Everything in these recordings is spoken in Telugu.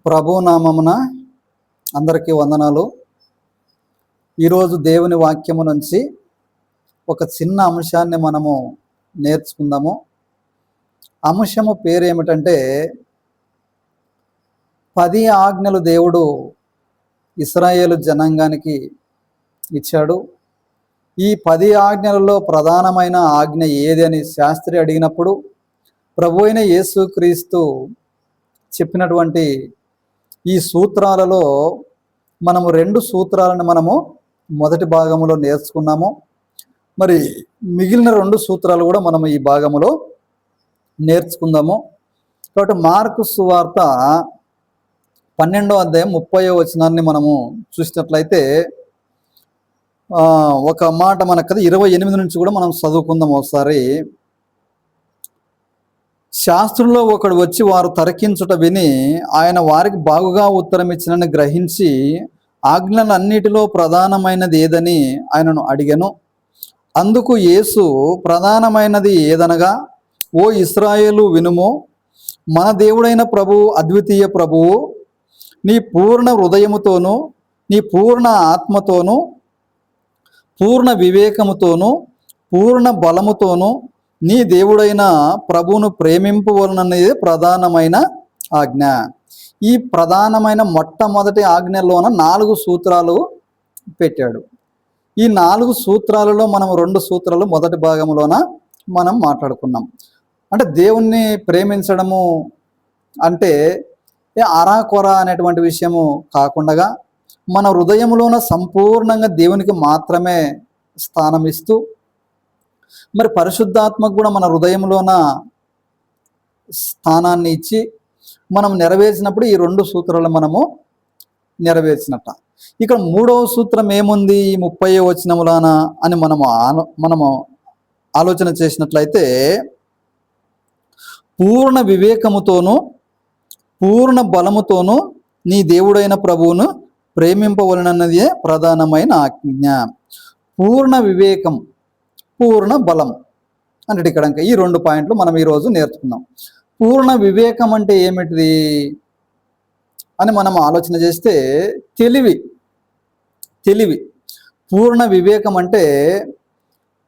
ప్రభు నామమున అందరికీ వందనాలు. ఈరోజు దేవుని వాక్యము నుంచి ఒక చిన్న అంశాన్ని మనము నేర్చుకుందాము. అంశము పేరు ఏమిటంటే 10 ఆజ్ఞలు దేవుడు ఇశ్రాయేలు జనాంగానికి ఇచ్చాడు. ఈ 10 ఆజ్ఞలలో ప్రధానమైన ఆజ్ఞ ఏది అని శాస్త్రి అడిగినప్పుడు ప్రభు అయిన యేసుక్రీస్తు చెప్పినటువంటి ఈ సూత్రాలలో మనము 2 సూత్రాలను మనము మొదటి భాగంలో నేర్చుకున్నాము. మరి మిగిలిన 2 సూత్రాలు కూడా మనము ఈ భాగంలో నేర్చుకుందాము. కాబట్టి మార్కు సువార్త 12వ అధ్యాయం 30వ వచనాన్ని మనము చూసినట్లయితే ఒక మాట మనకు 28 నుంచి కూడా మనం చదువుకుందాం ఒకసారి. శాస్త్రుల్లో ఒకడు వచ్చి వారు తరకించుట విని ఆయన వారికి బాగుగా ఉత్తరం ఇచ్చినని గ్రహించి ఆజ్ఞలన్నిటిలో ప్రధానమైనది ఏదని ఆయనను అడిగెను. అందుకు యేసు ప్రధానమైనది ఏదనగా, ఓ ఇశ్రాయేలు వినుము, మన దేవుడైన ప్రభువు అద్వితీయ ప్రభువు, నీ పూర్ణ హృదయముతోనూ నీ పూర్ణ ఆత్మతోనూ పూర్ణ వివేకముతోనూ పూర్ణ బలముతోనూ నీ దేవుడైన ప్రభువును ప్రేమింపవలననేది ప్రధానమైన ఆజ్ఞ. ఈ ప్రధానమైన మొట్టమొదటి ఆజ్ఞలోన 4 సూత్రాలు పెట్టాడు. ఈ 4 సూత్రాలలో మనం 2 సూత్రాలు మొదటి భాగంలోన మనం మాట్లాడుకున్నాం. అంటే దేవుణ్ణి ప్రేమించడము అంటే అరాకొర అనేటువంటి విషయము కాకుండా మన హృదయంలోన సంపూర్ణంగా దేవునికి మాత్రమే స్థానం ఇస్తూ, మరి పరిశుద్ధాత్మకు కూడా మన హృదయంలోన స్థానాన్ని ఇచ్చి మనం నెరవేర్చినప్పుడు ఈ 2 సూత్రాలు మనము నెరవేర్చినట్ట. ఇక్కడ 3వ సూత్రం ఏముంది ఈ 30వ వచనములోన అని మనము ఆలోచన చేసినట్లయితే, పూర్ణ వివేకముతోనూ పూర్ణ బలముతోనూ నీ దేవుడైన ప్రభువును ప్రేమింపవలనన్నదే ప్రధానమైన ఆజ్ఞ. పూర్ణ వివేకం, పూర్ణ బలం అంటే ఇక్కడ ఈ 2 పాయింట్లు మనం ఈరోజు నేర్చుకుందాం. పూర్ణ వివేకం అంటే ఏమిటిది అని మనం ఆలోచన చేస్తే తెలివి. పూర్ణ వివేకం అంటే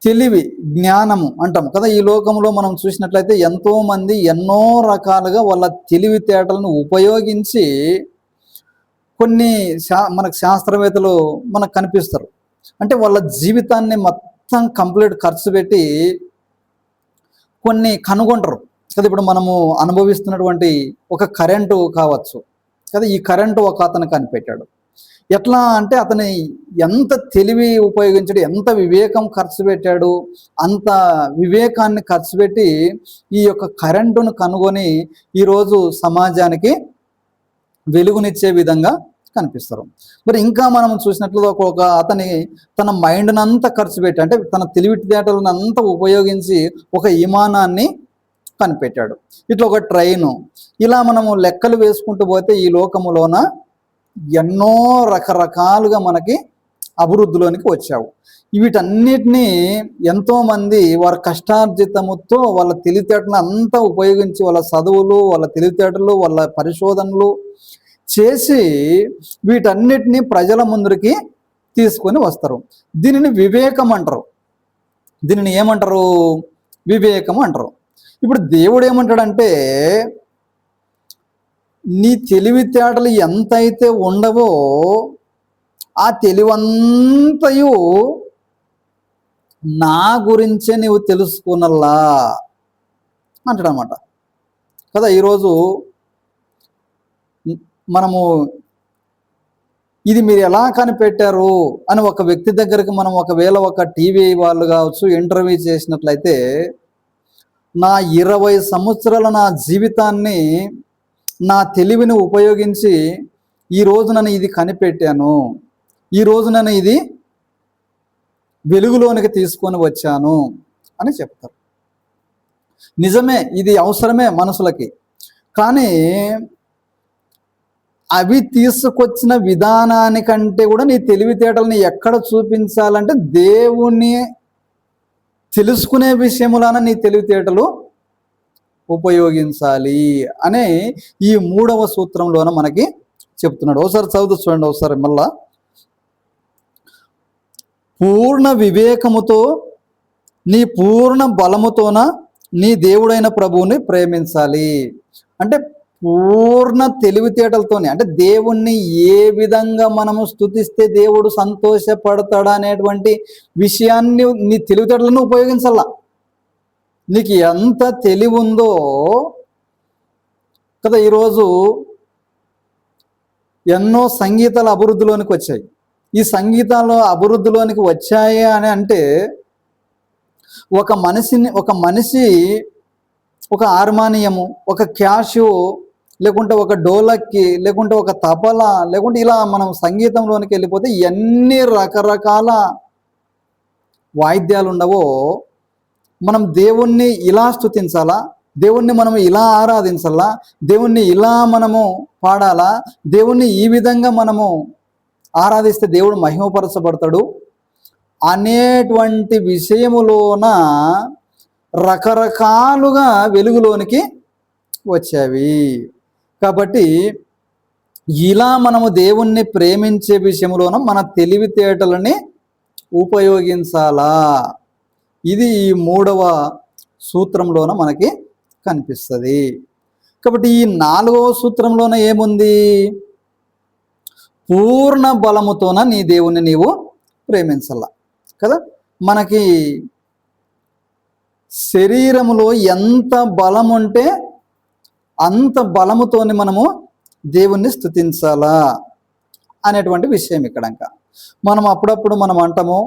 తెలివి, జ్ఞానము అంటాం కదా. ఈ లోకంలో మనం చూసినట్లయితే ఎంతోమంది ఎన్నో రకాలుగా వాళ్ళ తెలివితేటలను ఉపయోగించి కొన్ని మనకు శాస్త్రవేత్తలు మనకు కనిపిస్తారు. అంటే వాళ్ళ జీవితాన్ని మొత్తం కంప్లీట్ ఖర్చు పెట్టి కొన్ని కనుగొంటారు కదా. ఇప్పుడు మనము అనుభవిస్తున్నటువంటి ఒక కరెంటు కావచ్చు కదా, ఈ కరెంటు ఒక అతను కనిపెట్టాడు. ఎట్లా అంటే అతని ఎంత తెలివి ఉపయోగించాడు, ఎంత వివేకం ఖర్చు పెట్టాడు, అంత వివేకాన్ని ఖర్చు పెట్టి ఈ యొక్క కరెంటును కనుగొని ఈరోజు సమాజానికి వెలుగునిచ్చే విధంగా కనిపిస్తారు. మరి ఇంకా మనం చూసినట్లు ఒక అతని తన మైండ్ని అంతా ఖర్చు పెట్టి, అంటే తన తెలివితేటలను అంతా ఉపయోగించి ఒక విమానాన్ని కనిపెట్టాడు. ఇట్లా ఒక ట్రైను. ఇలా మనము లెక్కలు వేసుకుంటూ పోతే ఈ లోకములోన ఎన్నో రకరకాలుగా మనకి అభివృద్ధిలోనికి వచ్చావు. వీటన్నిటినీ ఎంతోమంది వారి కష్టార్జితముతో వాళ్ళ తెలివితేటను అంతా ఉపయోగించి వాళ్ళ చదువులు, వాళ్ళ తెలివితేటలు, వాళ్ళ పరిశోధనలు చేసి వీటన్నిటినీ ప్రజల ముందరికి తీసుకొని వస్తారు. దీనిని వివేకం అంటారు. దీనిని ఏమంటారు? వివేకం అంటారు. ఇప్పుడు దేవుడు ఏమంటాడంటే, నీ తెలివితేటలు ఎంతైతే ఉండవో ఆ తెలివంతయు నా గురించే నీవు తెలుసుకున్నలా అంటాడనమాట కదా. ఈరోజు మనము ఇది మీరు ఎలా కనిపెట్టారు అని ఒక వ్యక్తి దగ్గరికి మనం ఒకవేళ ఒక టీవీ వాళ్ళు కావచ్చు ఇంటర్వ్యూ చేసినట్లయితే, నా 20 సంవత్సరాల నా జీవితాన్ని నా తెలివిని ఉపయోగించి ఈ రోజు నన్ను ఇది కనిపెట్టాను, ఈ రోజు నన్ను ఇది వెలుగులోనికి తీసుకొని వచ్చాను అని చెప్తారు. నిజమే, ఇది అవసరమే మనుషులకి. కానీ అవి తీసుకొచ్చిన విధానానికంటే కూడా నీ తెలివితేటల్ని ఎక్కడ చూపించాలంటే దేవుణ్ణి తెలుసుకునే విషయములాన నీ తెలివితేటలు ఉపయోగించాలి అనే ఈ 3వ సూత్రంలోన మనకి చెప్తున్నాడు. ఒకసారి చదువు చూడండి, ఒకసారి మళ్ళా. పూర్ణ వివేకముతో నీ పూర్ణ బలముతోన నీ దేవుడైన ప్రభువుని ప్రేమించాలి. అంటే పూర్ణ తెలివితేటలతోనే, అంటే దేవుణ్ణి ఏ విధంగా మనము స్తుతిస్తే దేవుడు సంతోషపడతాడా అనేటువంటి విషయాన్ని నీ తెలివితేటలను ఉపయోగించాల. నీకు ఎంత తెలివి ఉందో కదా. ఈరోజు ఎన్నో సంగీతాల అభివృద్ధిలోనికి వచ్చాయి. ఈ సంగీతాలు అభివృద్ధిలోనికి వచ్చాయి అని అంటే ఒక మనిషి ఒక హార్మానియము, ఒక క్యాషు, లేకుంటే ఒక డోలక్కి, లేకుంటే ఒక తబలా, లేకుంటే ఇలా మనం సంగీతంలోనికి వెళ్ళిపోతే ఎన్ని రకరకాల వాయిద్యాలు ఉండవో, మనం దేవుణ్ణి ఇలా స్తుతించాలా, దేవుణ్ణి మనం ఇలా ఆరాధించాలా, దేవుణ్ణి ఇలా మనము పాడాలా, దేవుణ్ణి ఈ విధంగా మనము ఆరాధిస్తే దేవుడు మహిమపరచబడతాడు అనేటువంటి విషయములోన రకరకాలుగా వెలుగులోనికి వచ్చావి. కాబట్టి ఇలా మనము దేవుణ్ణి ప్రేమించే విషయంలోన మన తెలివితేటలని ఉపయోగించాలా. ఇది ఈ 3వ సూత్రంలోన మనకి కనిపిస్తుంది. కాబట్టి ఈ 4వ సూత్రంలోన ఏముంది? పూర్ణ బలముతోన నీ దేవుణ్ణి నీవు ప్రేమించాల కదా. మనకి శరీరములో ఎంత బలం ఉంటే అంత బలముతోని మనము దేవుణ్ణి స్తుతించాలా అనేటువంటి విషయం ఇక్కడ. మనం అప్పుడప్పుడు మనం అంటాము,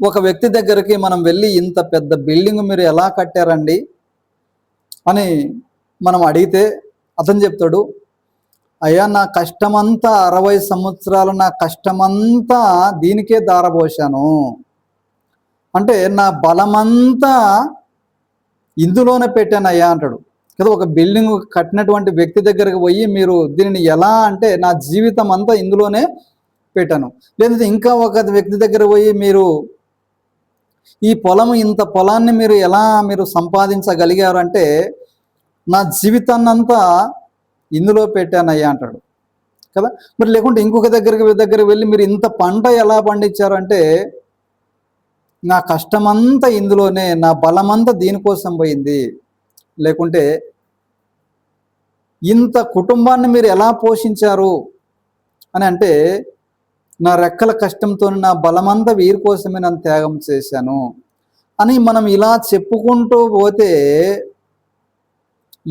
ఒక వ్యక్తి దగ్గరికి మనం వెళ్ళి ఇంత పెద్ద బిల్డింగ్ మీరు ఎలా కట్టారండి అని మనం అడిగితే అతను చెప్తాడు, అయ్యా నా కష్టమంతా 60 సంవత్సరాలు నా కష్టమంతా దీనికే దారబోశాను, అంటే నా బలమంతా ఇందులోనే పెట్టానయ్యా అంటాడు కదా. ఒక బిల్డింగ్ కట్టినటువంటి వ్యక్తి దగ్గరకు పోయి మీరు దీనిని ఎలా అంటే నా జీవితం అంతా ఇందులోనే పెట్టాను. లేదంటే ఇంకా ఒక వ్యక్తి దగ్గర పోయి మీరు ఈ ఇంత పొలాన్ని మీరు ఎలా సంపాదించగలిగారు అంటే నా జీవితాన్ని అంతా ఇందులో పెట్టానయ్యా అంటాడు కదా. మరి లేకుంటే ఇంకొక దగ్గరికి వెళ్ళి మీరు ఇంత పంట ఎలా పండించారు అంటే నా కష్టమంతా ఇందులోనే, నా బలమంతా దీనికోసం పోయింది. లేకుంటే ఇంత కుటుంబాన్ని మీరు ఎలా పోషించారు అని అంటే నా రెక్కల కష్టంతో నా బలమంతా వీరి కోసమే నన్ను త్యాగం చేశాను అని మనం ఇలా చెప్పుకుంటూ పోతే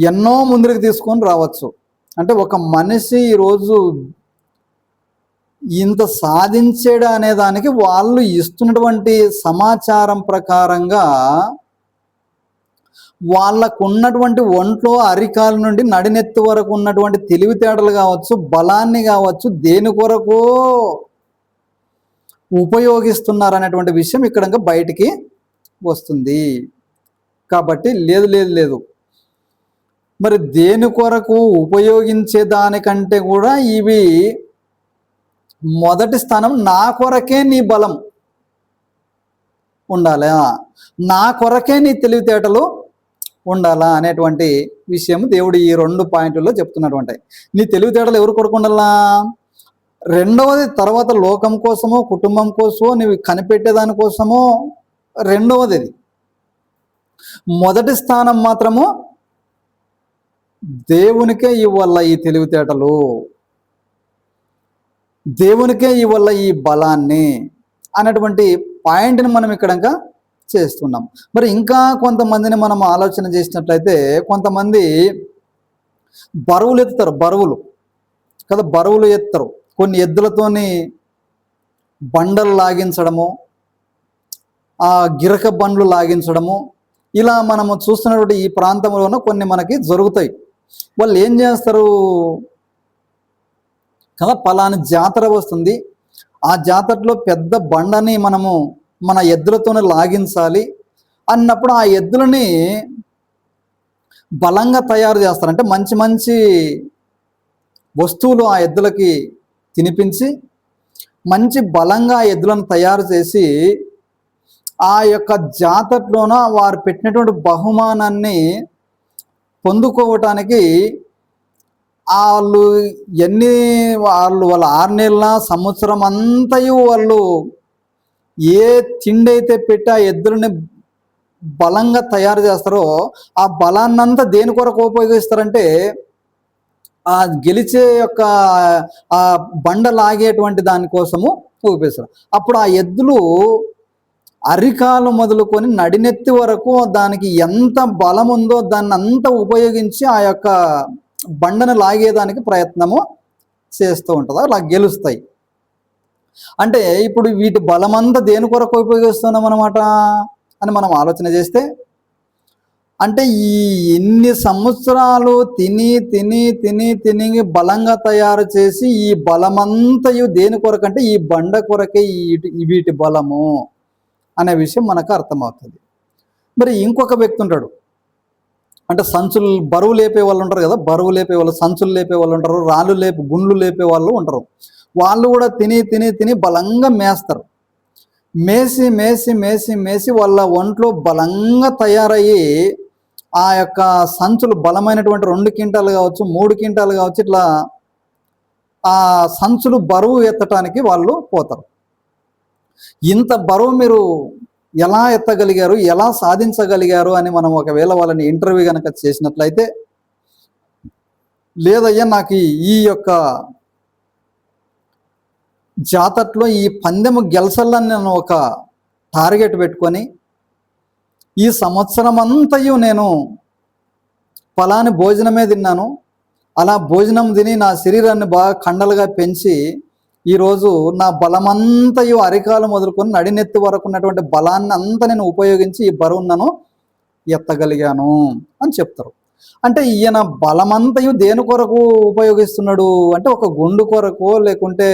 ఎన్నో ముందుకు తీసుకొని రావచ్చు. అంటే ఒక మనిషి ఈరోజు ఇంత సాధించాడు అనే దానికి వాళ్ళు ఇస్తున్నటువంటి సమాచారం ప్రకారంగా వాళ్ళకు ఉన్నటువంటి ఒంట్లో అరికాల నుండి నడినెత్తి వరకు ఉన్నటువంటి తెలివితేటలు కావచ్చు, బలాన్ని కావచ్చు, దేని కొరకు ఉపయోగిస్తున్నారు అనేటువంటి విషయం ఇక్కడ బయటికి వస్తుంది. కాబట్టి లేదు మరి దేని కొరకు ఉపయోగించే దానికంటే కూడా ఇవి మొదటి స్థానం, నా కొరకే నీ బలం ఉండాలా, నా కొరకే నీ తెలివితేటలు ఉండాలా అనేటువంటి విషయం దేవుడు ఈ 2 పాయింట్లలో చెప్తున్నటువంటి. నీ తెలివితేటలు ఎవరు కొరకు ఉండాలా? రెండవది తర్వాత లోకం కోసమో కుటుంబం కోసమో నువ్వు కనిపెట్టేదానికోసమో రెండవది. మొదటి స్థానం మాత్రము దేవునికే ఇవ్వాల ఈ తెలివితేటలు, దేవునికే ఇవ్వాల ఈ బలాన్ని అనేటువంటి పాయింట్ని మనం ఇక్కడ చేస్తున్నాం. మరి ఇంకా కొంతమందిని మనం ఆలోచన చేసినట్లయితే కొంతమంది బరువులు ఎత్తుతారు, బరువులు ఎత్తారు. కొన్ని ఎద్దులతోని బండలు లాగించడము, ఆ గిరక బండ్లు లాగించడము, ఇలా మనము చూస్తున్నటువంటి ఈ ప్రాంతంలోనూ కొన్ని మనకి జరుగుతాయి. వాళ్ళు ఏం చేస్తారు కదా, పలాని జాతర వస్తుంది, ఆ జాతరలో పెద్ద బండని మనము మన ఎద్దులతోనే లాగించాలి అన్నప్పుడు ఆ ఎద్దులని బలంగా తయారు చేస్తారు. అంటే మంచి మంచి వస్తువులు ఆ ఎద్దులకి తినిపించి మంచి బలంగా ఆ ఎద్దులను తయారు చేసి ఆ యొక్క జాతరలోన వారు పెట్టినటువంటి బహుమానాన్ని పొందుకోవటానికి వాళ్ళు వాళ్ళ 6 నెలల సంవత్సరం అంతయు వాళ్ళు ఏ తిండి అయితే పెట్టి ఆ ఎద్దులని బలంగా తయారు చేస్తారో ఆ బలాన్నంతా దేని కొరకు ఉపయోగిస్తారంటే ఆ గెలిచే యొక్క ఆ బండ లాగేటువంటి దానికోసము ఉపయోగిస్తారు. అప్పుడు ఆ ఎద్దులు అరికాలు మొదలుకొని నడినెత్తి వరకు దానికి ఎంత బలం ఉందో దాన్ని అంతా ఉపయోగించి ఆ యొక్క బండను లాగేదానికి ప్రయత్నము చేస్తూ ఉంటుంది, అలా గెలుస్తాయి. అంటే ఇప్పుడు వీటి బలమంతా దేని కొరకు ఉపయోగిస్తున్నాం అన్నమాట అని మనం ఆలోచన చేస్తే, అంటే ఈ ఎన్ని సంవత్సరాలు తిని తిని తిని తిని బలంగా తయారు చేసి ఈ బలమంతయు దేని కొరకు అంటే ఈ బండ కొరకే వీటి బలము అనే విషయం మనకు అర్థమవుతుంది. మరి ఇంకొక వ్యక్తి ఉంటాడు, అంటే సంచులు బరువు లేపే వాళ్ళు ఉంటారు కదా, బరువు లేపే వాళ్ళు, సంచులు లేపే వాళ్ళు ఉంటారు, గుండ్లు లేపే వాళ్ళు ఉంటారు. వాళ్ళు కూడా తిని తిని తిని బలంగా మేస్తారు. మేసి మేసి మేసి మేసి వాళ్ళ ఒంట్లో బలంగా తయారయ్యి ఆ యొక్క సంచులు బలమైనటువంటి 2 క్వింటాలు కావచ్చు, 3 క్వింటాలు కావచ్చు, ఇట్లా ఆ సంచులు బరువు ఎత్తటానికి వాళ్ళు పోతారు. ఇంత బరువు మీరు ఎలా ఎత్తగలిగారు, ఎలా సాధించగలిగారు అని మనం ఒకవేళ వాళ్ళని ఇంటర్వ్యూ కనుక చేసినట్లయితే, లేదయ్యా నాకు ఈ యొక్క జాతరలో ఈ పందెము గెలసాలని నేను ఒక టార్గెట్ పెట్టుకొని ఈ సంవత్సరం అంతయు నేను ఫలాని భోజనమే తిన్నాను, అలా భోజనం తిని నా శరీరాన్ని బాగా కండలుగా పెంచి ఈరోజు నా బలమంతయు అరికాలు మొదలుకొని నడినెత్తి వరకు ఉన్నటువంటి బలాన్ని అంతా నేను ఉపయోగించి ఈ బరువును ఎత్తగలిగాను అని చెప్తారు. అంటే ఈయన బలమంతయు దేని కొరకు ఉపయోగిస్తున్నాడు అంటే ఒక గుండు కొరకో, లేకుంటే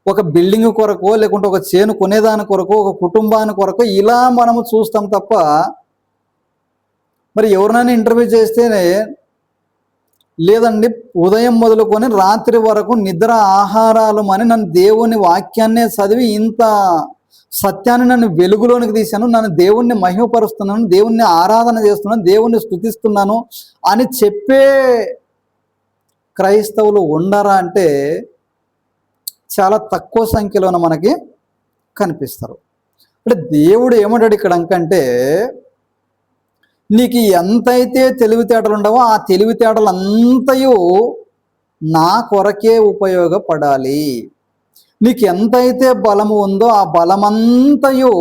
ఒక బిల్డింగ్ కొరకో, లేకుంటే ఒక చేను కొనేదాని కొరకు, ఒక కుటుంబాని కొరకు ఇలా మనము చూస్తాం తప్ప, మరి ఎవరినైనా ఇంటర్వ్యూ చేస్తేనే లేదండి ఉదయం మొదలుకొని రాత్రి వరకు నిద్ర ఆహారాలు అని నన్ను దేవుని వాక్యాన్నే చదివి ఇంత సత్యాన్ని నన్ను వెలుగులోనికి తీశాను, నన్ను దేవుణ్ణి మహిమపరుస్తున్నాను, దేవుణ్ణి ఆరాధన చేస్తున్నాను, దేవుణ్ణి స్తుతిస్తున్నాను అని చెప్పే క్రైస్తవులు ఉండరా అంటే చాలా తక్కువ సంఖ్యలోనే మనకి కనిపిస్తారు. అంటే దేవుడు ఏమంటాడు ఇక్కడ అంటే, నీకు ఎంతైతే తెలివితేటలు ఉండవో ఆ తెలివితేటలు అంతయు నా కొరకే ఉపయోగపడాలి. నీకు ఎంతైతే బలము ఉందో ఆ బలమంతయు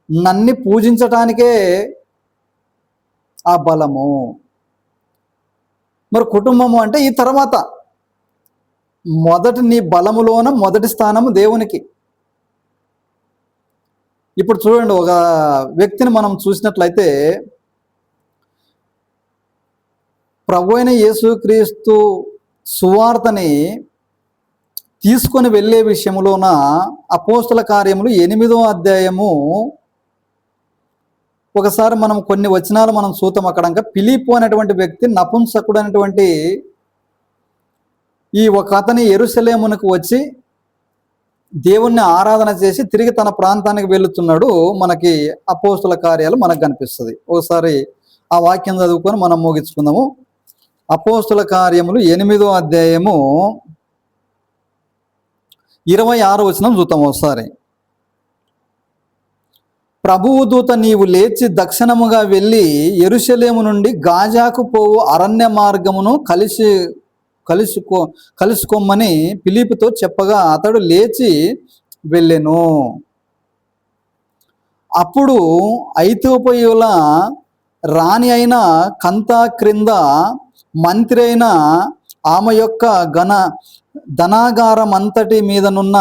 నన్ను పూజించటానికే ఆ బలము. మరి కుటుంబము అంటే ఈ తర్వాత మొదటి నీ బలములోన మొదటి స్థానము దేవునికి. ఇప్పుడు చూడండి, ఒక వ్యక్తిని మనం చూసినట్లయితే ప్రభువైన యేసుక్రీస్తు సువార్తని తీసుకొని వెళ్ళే విషయంలోన అపోస్తల కార్యములు 8వ అధ్యాయము ఒకసారి మనం కొన్ని వచనాలు మనం చూద్దాం. అక్కడ ఫిలిప్పు అనేటువంటి వ్యక్తి నపుంసకుడు అనేటువంటి ఈ ఒక అతని యెరూషలేమునకు వచ్చి దేవుణ్ణి ఆరాధన చేసి తిరిగి తన ప్రాంతానికి వెళుతున్నాడు. మనకి అపోస్తల కార్యాలు మనకు కనిపిస్తుంది. ఒకసారి ఆ వాక్యం చదువుకొని మనం ముగించుకుందాము. అపోస్తల కార్యములు 8వ అధ్యాయము 26వ వచనం చూద్దాం ఒకసారి. ప్రభువు దూత నీవు లేచి దక్షిణముగా వెళ్ళి యెరూషలేము నుండి గాజాకు పోవు అరణ్య మార్గమును కలుసుకోమని ఫిలిప్పుతో చెప్పగా అతడు లేచి వెళ్ళెను. అప్పుడు ఐథియోపియుల రాణి అయిన కంతా క్రింద మంత్రి అయిన ఆమె యొక్క ధనాగారం అంతటి మీదనున్న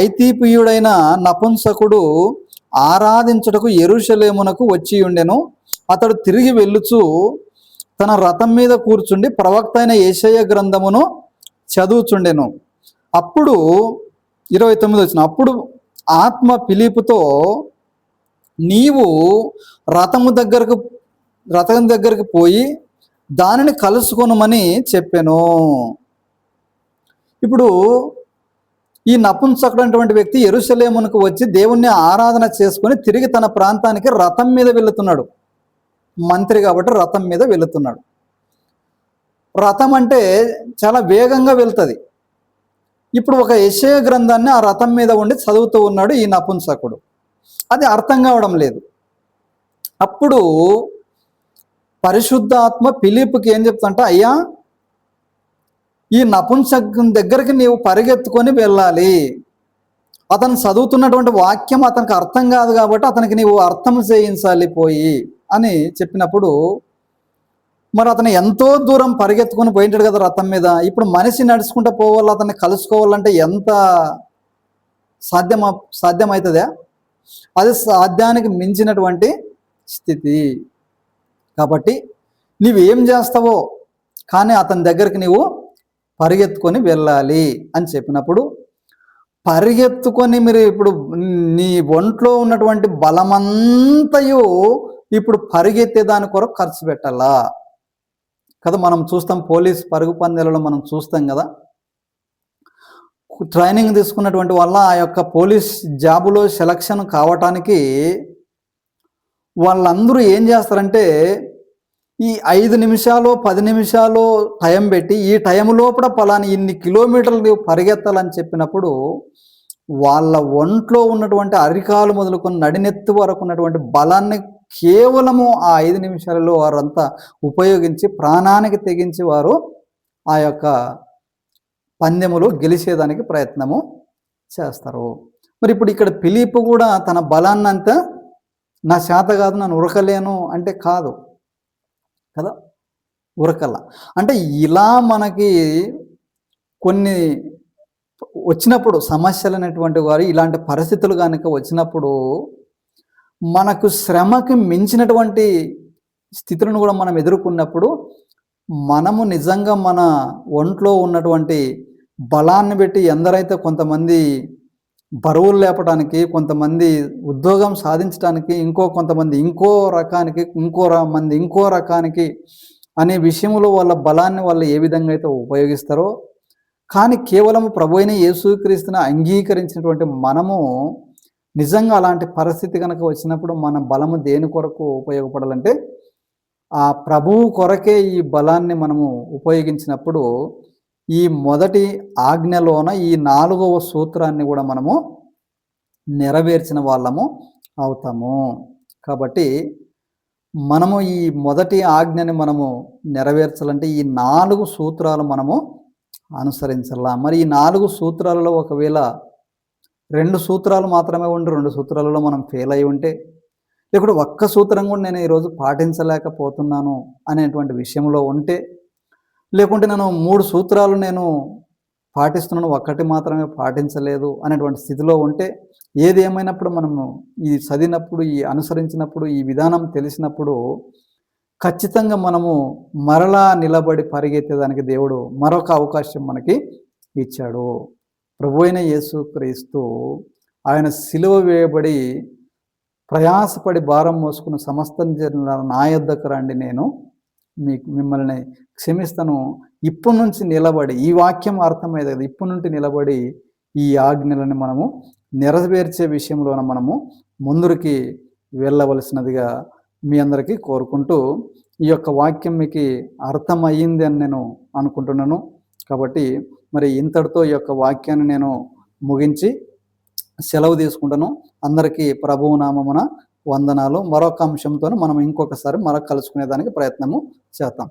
ఐథియోపియుడైన నపుంసకుడు ఆరాధించుటకు యెరూషలేమునకు వచ్చి ఉండెను. అతడు తిరిగి వెళ్ళుచు తన రథం మీద కూర్చుండి ప్రవక్త అయిన యెషయా గ్రంథమును చదువుచుండెను. అప్పుడు 29 వచ్చిన అప్పుడు ఆత్మ ఫిలిప్పుతో నీవు రథం దగ్గరకు పోయి దానిని కలుసుకొనుమని చెప్పెను. ఇప్పుడు ఈ నపుంసకుడు అటువంటి వ్యక్తి యెరూషలేమునకు వచ్చి దేవుణ్ణి ఆరాధన చేసుకొని తిరిగి తన ప్రాంతానికి రథం మీద వెళుతున్నాడు. మంత్రి కాబట్టి రథం మీద వెళుతున్నాడు. రథం అంటే చాలా వేగంగా వెళ్తుంది. ఇప్పుడు ఒక యెషయా గ్రంథాన్ని ఆ రథం మీద ఉండి చదువుతూ ఉన్నాడు ఈ నపుంసకుడు. అది అర్థం కావడం లేదు. అప్పుడు పరిశుద్ధాత్మ ఫిలిప్పుకి ఏం చెప్తుంటే, అయ్యా, ఈ నపుంసకం దగ్గరికి నీవు పరిగెత్తుకొని వెళ్ళాలి. అతను చదువుతున్నటువంటి వాక్యం అతనికి అర్థం కాదు కాబట్టి అతనికి నీవు అర్థం చేయించాలి పోయి అని చెప్పినప్పుడు, మరి అతను ఎంతో దూరం పరిగెత్తుకొని పోయింటాడు కదా రథం మీద. ఇప్పుడు మనిషి నడుచుకుంటూ పోవాలి, అతన్ని కలుసుకోవాలంటే ఎంత సాధ్యమవుతుందా? అది సాధ్యానికి మించినటువంటి స్థితి. కాబట్టి నీవేం చేస్తావో కానీ అతని దగ్గరికి నీవు పరిగెత్తుకొని వెళ్ళాలి అని చెప్పినప్పుడు, పరిగెత్తుకొని మీరు ఇప్పుడు నీ ఒంట్లో ఉన్నటువంటి బలమంతయు ఇప్పుడు పరిగెత్తే దాని కొరకు ఖర్చు పెట్టాలా కదా. మనం చూస్తాం, పోలీస్ పరుగు పందాలలో మనం చూస్తాం కదా, ట్రైనింగ్ తీసుకున్నటువంటి వల్ల ఆ యొక్క పోలీస్ జాబులో సెలక్షన్ కావటానికి వాళ్ళందరూ ఏం చేస్తారంటే, ఈ 5 నిమిషాలు 10 నిమిషాలు టైం పెట్టి ఈ టైం లోపల పలాని ఇన్ని కిలోమీటర్లు నీవు పరిగెత్తాలని చెప్పినప్పుడు వాళ్ళ ఒంట్లో ఉన్నటువంటి అరికాలు మొదలుకొని నడినెత్తి వరకు ఉన్నటువంటి బలాన్ని కేవలము ఆ 5 నిమిషాలలో వారంతా ఉపయోగించి ప్రాణానికి తెగించి వారు ఆ యొక్క పందెములు గెలిచేదానికి ప్రయత్నము చేస్తారు. మరి ఇప్పుడు ఇక్కడ ఫిలిప్పు కూడా తన బలాన్ని అంతా, నా చేత కాదు, నన్ను ఉరకలేను అంటే కాదు కదా, ఉరకల. అంటే ఇలా మనకి కొన్ని వచ్చినప్పుడు సమస్యలు అనేటువంటి వారు, ఇలాంటి పరిస్థితులు కనుక వచ్చినప్పుడు మనకు శ్రమకి మించినటువంటి స్థితులను కూడా మనం ఎదుర్కొన్నప్పుడు మనము నిజంగా మన ఒంట్లో ఉన్నటువంటి బలాన్ని పెట్టి ఎందరైతే కొంతమంది బరువులు లేపడానికి, కొంతమంది ఉద్యోగం సాధించడానికి, కొంతమంది ఇంకో రకానికి, ఇంకో రకానికి అనే విషయంలో వాళ్ళ బలాన్ని వాళ్ళు ఏ విధంగా అయితే ఉపయోగిస్తారో, కానీ కేవలం ప్రభువైన యేసుక్రీస్తుని అంగీకరించినటువంటి మనము నిజంగా అలాంటి పరిస్థితి కనుక వచ్చినప్పుడు మన బలము దేని కొరకు ఉపయోగపడాలంటే ఆ ప్రభువు కొరకే ఈ బలాన్ని మనము ఉపయోగించినప్పుడు ఈ మొదటి ఆజ్ఞలోన ఈ 4వ సూత్రాన్ని కూడా మనము నెరవేర్చిన వాళ్ళము అవుతాము. కాబట్టి మనము ఈ మొదటి ఆజ్ఞని మనము నెరవేర్చాలంటే ఈ 4 సూత్రాలు మనము అనుసరించాల. మరి ఈ 4 సూత్రాలలో ఒకవేళ 2 సూత్రాలు మాత్రమే ఉండి 2 సూత్రాలలో మనం ఫెయిల్ అయి ఉంటే, లేకుంటే ఒక్క సూత్రం కూడా నేను ఈరోజు పాటించలేకపోతున్నాను అనేటువంటి విషయంలో ఉంటే, లేకుంటే నేను 3 సూత్రాలు నేను పాటిస్తున్నాను, ఒక్కటి మాత్రమే పాటించలేదు అనేటువంటి స్థితిలో ఉంటే, ఏది ఏమైనప్పుడు మనము ఈ చదివినప్పుడు, ఈ అనుసరించినప్పుడు, ఈ విధానం తెలిసినప్పుడు ఖచ్చితంగా మనము మరలా నిలబడి పరిగెత్తేదానికి దేవుడు మరొక అవకాశం మనకి ఇచ్చాడు. ప్రభువైన యేసుక్రీస్తు ఆయన సిలువ వేయబడి ప్రయాసపడి భారం మోసుకున్న సమస్తం నా యొద్దకు రండి, నేను మిమ్మల్ని క్షమిస్తాను. ఇప్పటి నుంచి నిలబడి, ఈ వాక్యం అర్థమయ్యేది కదా, ఇప్పటి నుండి నిలబడి ఈ ఆజ్ఞలను మనము నెరవేర్చే విషయంలోన మనము ముందుకి వెళ్ళవలసినదిగా మీ అందరికీ కోరుకుంటూ, ఈ యొక్క వాక్యం మీకు అర్థమయ్యింది అని నేను అనుకుంటున్నాను. కాబట్టి మరి ఇంతటితో ఈ యొక్క వాక్యాన్ని నేను ముగించి సెలవు తీసుకుంటాను. అందరికీ ప్రభువు నామమున వందనాలు. మరొక అంశంతో మనం ఇంకొకసారి కలుసుకునేదానికి ప్రయత్నము చేద్దాం.